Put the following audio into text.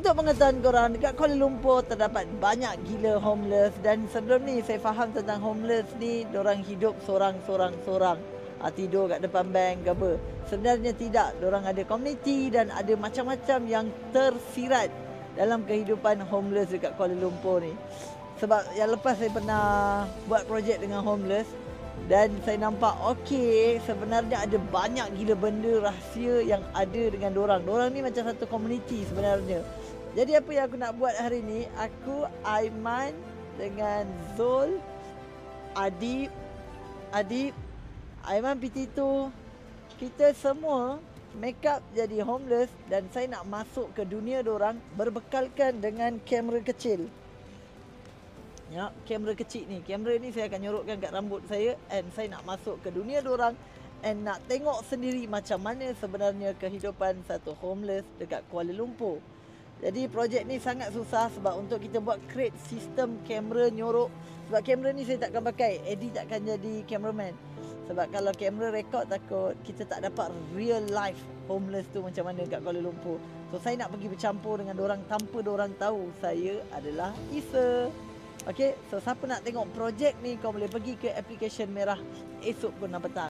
Untuk pengetahuan korang, dekat Kuala Lumpur terdapat banyak gila homeless. Dan sebelum ni saya faham tentang homeless ni, dorang hidup sorang-sorang. Tidur kat depan bank ke apa. Sebenarnya tidak, dorang ada komuniti dan ada macam-macam yang tersirat dalam kehidupan homeless dekat Kuala Lumpur ni. Sebab yang lepas saya pernah buat projek dengan homeless, dan saya nampak okey, sebenarnya ada banyak gila benda rahsia yang ada dengan dorang. Dorang ni macam satu komuniti sebenarnya. Jadi apa yang aku nak buat hari ni, aku, Aiman dengan Zul, Adib, Aiman PT2, kita semua make up jadi homeless dan saya nak masuk ke dunia dorang berbekalkan dengan kamera kecil. Ya, kamera kecil ni. Kamera ni saya akan nyorokkan kat rambut saya and saya nak masuk ke dunia dorang and nak tengok sendiri macam mana sebenarnya kehidupan satu homeless dekat Kuala Lumpur. Jadi projek ni sangat susah sebab untuk kita buat create sistem kamera nyorok. Sebab kamera ni saya takkan pakai, Eddie takkan jadi cameraman. Sebab kalau kamera rekod takut kita tak dapat real life homeless tu macam mana kat Kuala Lumpur. So saya nak pergi bercampur dengan dorang tanpa dorang tahu saya adalah Isa. Okay, so siapa nak tengok projek ni, kau boleh pergi ke application merah esok pukul 6 petang.